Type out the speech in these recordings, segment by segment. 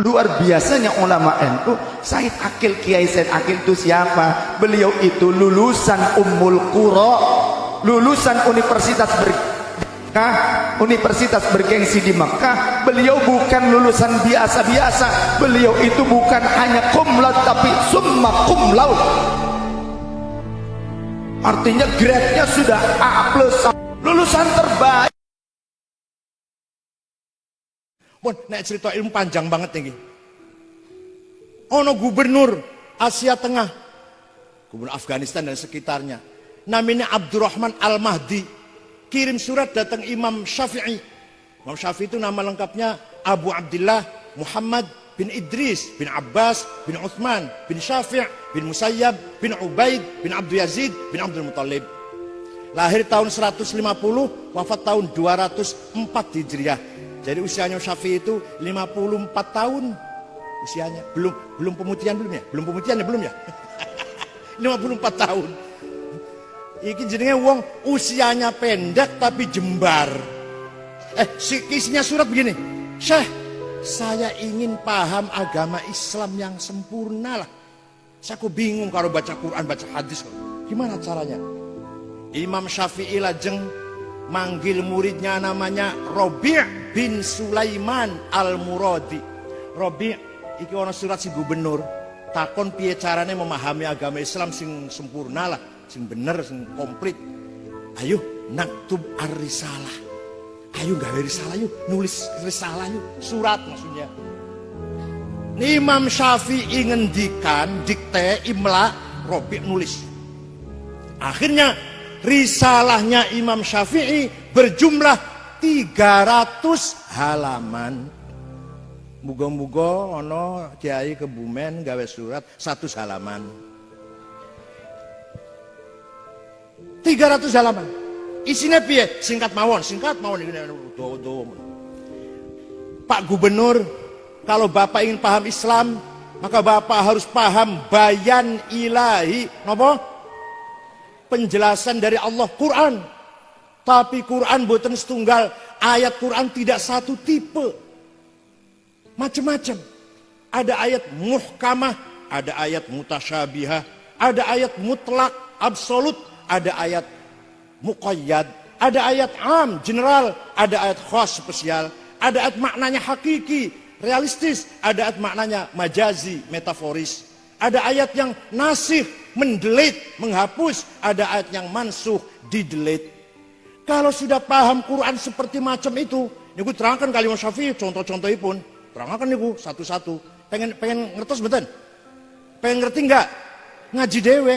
Luar biasanya ulama NU. Said Akil, Kiai Said Akil itu siapa? Beliau itu lulusan Ummul Qura, lulusan universitas universitas bergengsi di Mekah. Beliau bukan lulusan biasa-biasa. Beliau itu bukan hanya cum laude tapi summa cum laude. Artinya grade-nya sudah A+, lulusan terbaik. Bon, nek cerita ilmu panjang banget nih. Ono gubernur Asia Tengah, gubernur Afghanistan dan sekitarnya, namanya Abdurrahman Al-Mahdi, kirim surat datang Imam Syafi'i. Imam Syafi'i itu nama lengkapnya Abu Abdillah Muhammad bin Idris bin Abbas bin Uthman bin Syafi' bin Musayyab bin Ubaid bin Abdul Yazid bin Abdul Muttalib. Lahir tahun 150, wafat tahun 204 Hijriah. Jadi usianya Syafi'i itu 54 tahun usianya. Belum pemutihan belum ya? Belum pemutihan ya belum ya? 54 tahun. Iki jenenge wong usianya pendek tapi jembar. Isinya surat begini. Syekh, saya ingin paham agama Islam yang sempurna lah. Saya kok bingung kalau baca Quran, baca hadis. Gimana caranya? Imam Syafi'i lajeng manggil muridnya namanya Robi' bin Sulaiman Al-Muradi. Robi' iki ana surat si gubernur takon piye carane memahami agama Islam sing sempurna lah, sing bener, sing komplit. Ayo naktub ar-risalah. Ayo gawe risalah yuk, nulis risalah yuk, surat maksudnya. Imam Syafi'i ngendikan dikte imla, Robi' nulis. Akhirnya risalahnya Imam Syafi'i berjumlah 300 halaman. Muga-muga ono kiai Kebumen gawe surat 100 halaman. 300 halaman. Isinya piye? Singkat mawon ini. Pak Gubernur, kalau Bapak ingin paham Islam, maka Bapak harus paham bayan ilahi. Napa? Penjelasan dari Allah Quran. Tapi Quran boten setunggal, ayat Quran tidak satu tipe. Macam-macam. Ada ayat muhkamah, ada ayat mutasyabihah, ada ayat mutlak, absolut, ada ayat muqayyad, ada ayat am, general, ada ayat khas, spesial, ada ayat maknanya hakiki, realistis, ada ayat maknanya majazi, metaforis. Ada ayat yang nasih, mendelete, menghapus. Ada ayat yang mansuh, didelete. Kalau sudah paham Quran seperti macam itu, ini gue terangkan kalimat Syafi'i, contoh-contohnya pun. Terangkan nih gue satu-satu. Pengen ngertos betul? Pengen ngerti enggak? Ngaji dewe.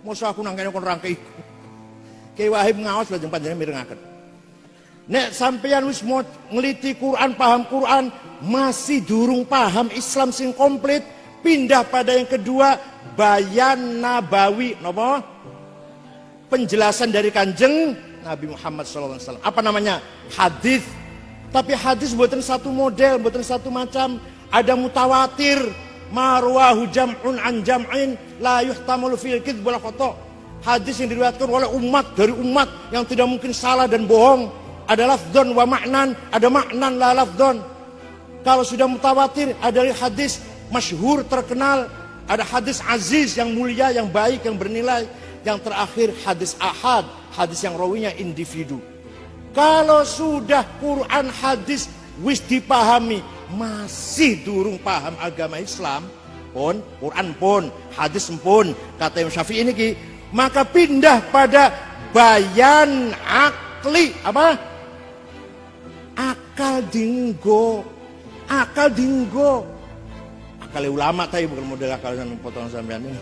Masa aku nangkanya kon rangkai iku. Kiai Wahib ngawas lajeng panjenengan mirengaken. Nek sampeyan wis mau ngeliti Quran, paham Quran, masih durung paham Islam sing komplit, pindah pada yang kedua, bayan nabawi, napa? Penjelasan dari Kanjeng Nabi Muhammad SAW. Apa namanya? Hadis. Tapi hadis buatan satu model, buatan satu macam. Ada mutawatir, marwahu jam'un an jam'in, la yuhtamalu fil kidz wala khata'. Hadis yang diriwayatkan oleh umat dari umat yang tidak mungkin salah dan bohong. Ada lafdzon wa maknan, ada maknan la lafdzon. Kalau sudah mutawatir, ada hadis masyhur terkenal, ada hadis aziz yang mulia, yang baik, yang bernilai. Yang terakhir hadis ahad, hadis yang rawinya individu. Kalau sudah Quran hadis wis dipahami, masih durung paham agama Islam, pun Quran pun, hadis pun, kata Imam Syafi'i ini, maka pindah pada bayan akli, apa? Akal dinggo. Akal ulama tadi bukan model akal yang potongan sampean ini.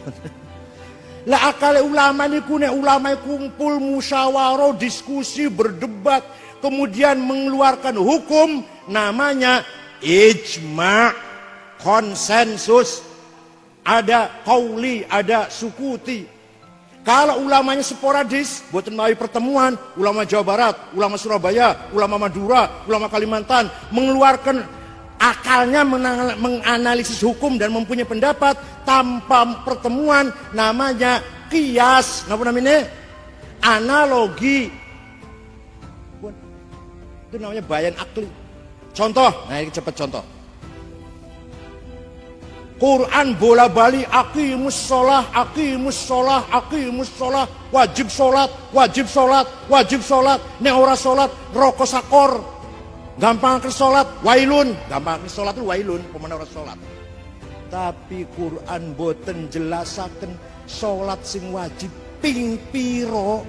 Lah akal ulama niku nek ulama kumpul musyawarah, diskusi, berdebat, kemudian mengeluarkan hukum, namanya ijma', konsensus. Ada qauli, ada sukuti. Kalau ulamanya sporadis, buat melalui pertemuan, ulama Jawa Barat, ulama Surabaya, ulama Madura, ulama Kalimantan, mengeluarkan akalnya menganalisis hukum dan mempunyai pendapat tanpa pertemuan, namanya qiyas, apa namanya? Analogi. Itu namanya bayan akli. Contoh, nah ini cepet contoh. Quran bola bali aqimus sholah, aqimus sholah, aqimus sholah, wajib sholat, wajib sholat, wajib sholat. Nek ora sholat roko sakor. Gampang ke sholat, wailun. Gampang ke sholat itu wailun, pemana ora sholat. Tapi Quran boten jelasaken sholat sing wajib ping piro.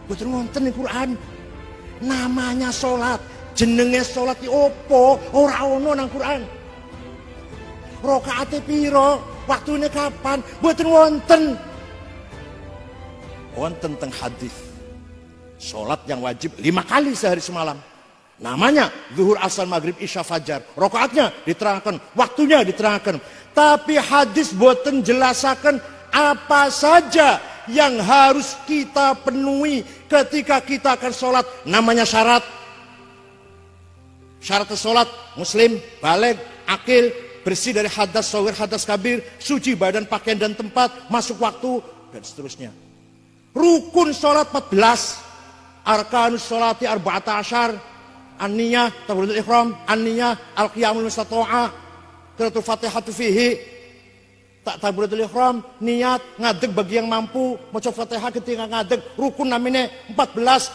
Boten wonten ing Quran. Namanya sholat, jenenge sholat di opo, ora ono nang Quran. Rokaate piro, waktune kapan, boten wonten. Wonten teng hadis. Sholat yang wajib 5 kali sehari semalam. Namanya zuhur, asar, maghrib, isya, fajar. Rokaatnya diterangkan, waktunya diterangkan. Tapi hadis boten jelasaken apa saja yang harus kita penuhi ketika kita akan sholat. Namanya syarat. Syarat sholat, muslim, baligh, akil, bersih dari hadas shagir, hadas kabir, suci badan, pakaian dan tempat, masuk waktu, dan seterusnya. Rukun sholat 14, arkanus sholati arba'ata asyar, an-niyah, takbiratul ihram, an-niyah, al-qiyamul mustata'a, qiraatul fatihatu fihi, takbiratul ihram, niat, ngadeg bagi yang mampu, maca Fatihah ketika ngadeg, rukun namanya 14.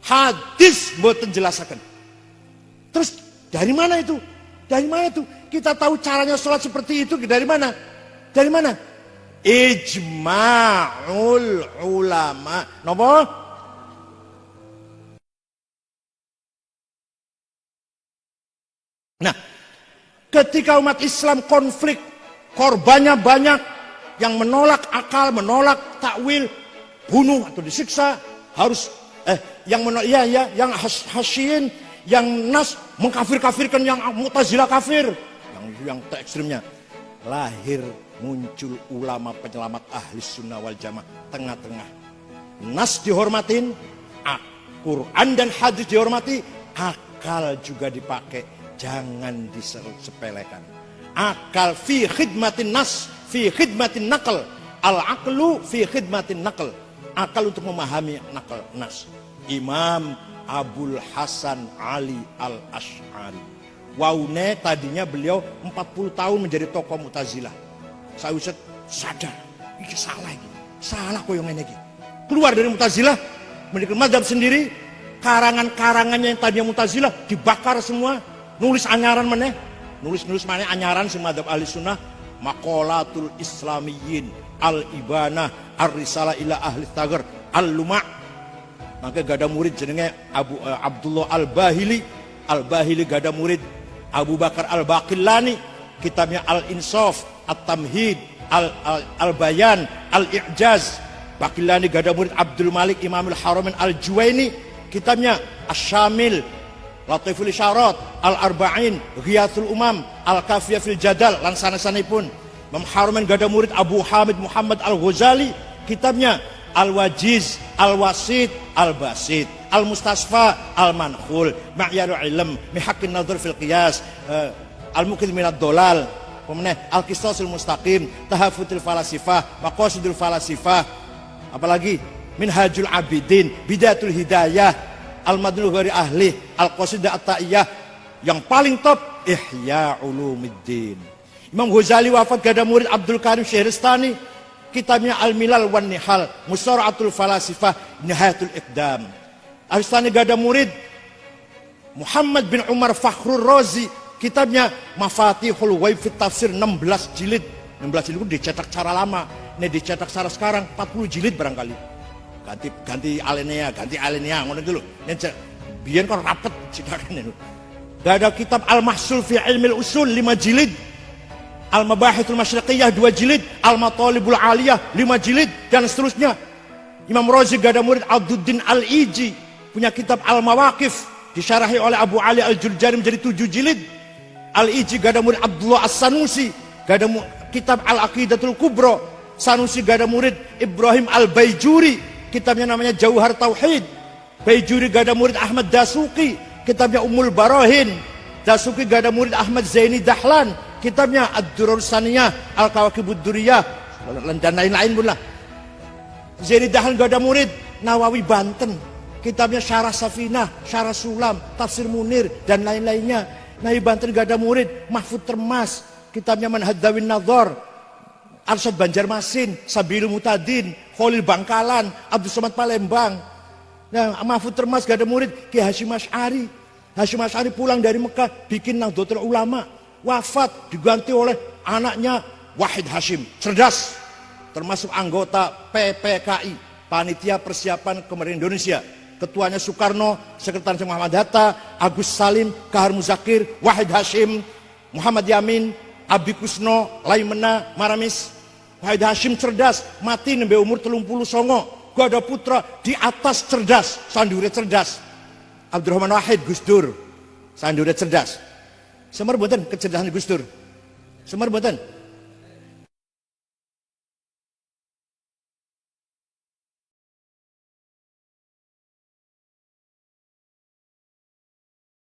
Hadis mboten jelasaken. Terus dari mana itu? Dari mana itu? Kita tahu caranya sholat seperti itu dari mana? Dari mana? Ijma'ul ulama. Napa? Nah, ketika umat Islam konflik, korbannya banyak, yang menolak akal, menolak takwil, bunuh atau disiksa, harus yang menolak yang hasyin, yang nas mengkafir-kafirkan, yang Mu'tazilah kafir, yang ekstrimnya. Lahir muncul ulama penyelamat ahli sunnah wal jamaah tengah-tengah. Nas dihormatin, Quran dan hadis dihormati, akal juga dipakai, jangan disepelekan. Akal fi khidmatin nas, fi khidmatin naql. Al-aqlu fi khidmatin naql. Akal untuk memahami naql nas. Imam Abul Hasan Ali Al-Asy'ari. Waune tadinya beliau 40 tahun menjadi tokoh Mu'tazilah. Sawisat sadar, ini salah ini. Salah koyo ngene iki. Keluar dari Mu'tazilah, mendirikan mazhab sendiri, karangan-karangannya yang tadinya Mu'tazilah dibakar semua, nulis anyaran meneh, nulis maneh anyaran sing mazhab ahli sunnah, maqalatul islamiyyin, al-ibanah, ar-risalah ila ahli tagar, al-luma'. Maka gada murid jenenge Abdullah Al-Bahili. Al-Bahili gada murid Abu Bakar Al-Baqillani. Kitabnya Al-Insaf, At-Tamhid, Al-Bayan, Al-I'jaz. Baqillani gada murid Abdul Malik Imamul Haramain Al-Juwaini. Kitabnya Asy-Syamil, Latiful Isyarat, Al-Arba'in, Ghiyathul Umam, Al-Kafiyah fil Jadal, lan sanes-sanepun. Imam Haramain gada murid Abu Hamid Muhammad Al-Ghazali. Kitabnya Al-Wajiz, Al-Wasit, Al-Basit, Al-Mustasfa, Al-Mankhul, Ma'yarul Ilm, Mihaqqin Nadhar fil Qiyas, Al-Muqidh minad Dolal, Al-Qisasul Mustaqim, Tahafutul Falasifah, Maqasidul Falasifah, apalagi Minhajul Abidin, Bidayatul Hidayah, Al-Madlul Ghairi Ahli, Al-Qasidah At-Ta'iyah. Yang paling top Ihya Ulumuddin. Imam Ghazali wafat gada murid Abdul Karim Syahristani. Kitabnya Al-Milal wan Nihal, Musara'atul Falasifah, Nihayatul Iqdam. Al-Istani gada murid Muhammad bin Umar Fakhrur Razi. Kitabnya Mafatihul Ghaib fit Tafsir, 16 jilid. 16 jilid itu dicetak cara lama. Ini dicetak cara sekarang 40 jilid barangkali. Ganti alinea, ngono dulu. Biyen kok rapet cetakan itu. Gada kitab Al-Mahsul fi Ilmil Usul 5 jilid. Al-Mabahithul Masyriqiyah 2 jilid, Al-Matalibul Aliyah 5 jilid, dan seterusnya. Imam Razi gada murid Abduddin Al-Iji, punya kitab Al-Mawaqif, disyarahi oleh Abu Ali Al-Jurjani menjadi 7 jilid. Al-Iji gada murid Abdullah As-Sanusi, gada kitab Al-Aqidatul Kubra. Sanusi gada murid Ibrahim Al-Baijuri, kitabnya namanya Jauhar Tauhid. Baijuri gada murid Ahmad Dasuki, kitabnya Ummul Barahin. Dasuki gada murid Ahmad Zaini Dahlan, kitabnya Ad-Durrur Saniyah, Al-Kawakibud Duriyah, dan lain-lain pun lah. Zaini Dahlan gada murid Nawawi Banten, kitabnya Syarah Safinah, Syarah Sulam, Tafsir Munir, dan lain-lainnya. Nabi Banten gak ada murid, Mahfud Termas, kitabnya Manhaj Dawin Nadhor, Arsyad Banjarmasin, Sabilul Mutadin, Khalil Bangkalan, Abdul Somad Palembang. Nah, Mahfud Termas gak ada murid, Ki Hasyim Asy'ari. Hasyim Asy'ari pulang dari Mekah, bikin Nahdlatul Ulama, wafat, diganti oleh anaknya Wahid Hasyim, cerdas, termasuk anggota PPKI, Panitia Persiapan Kemerdekaan Indonesia. Ketuanya Soekarno, Sekretaris Muhammad Hatta, Agus Salim, Kahar Muzakir, Wahid Hasyim, Muhammad Yamin, Abi Kusno, Laimena, Maramis. Wahid Hasyim cerdas, mati nembe umur 30 songo. Gua ada putra di atas cerdas, sandure cerdas. Abdurrahman Wahid Gus Dur, sandure cerdas. Semar mboten kecerdasan Gus Dur. Semar mboten.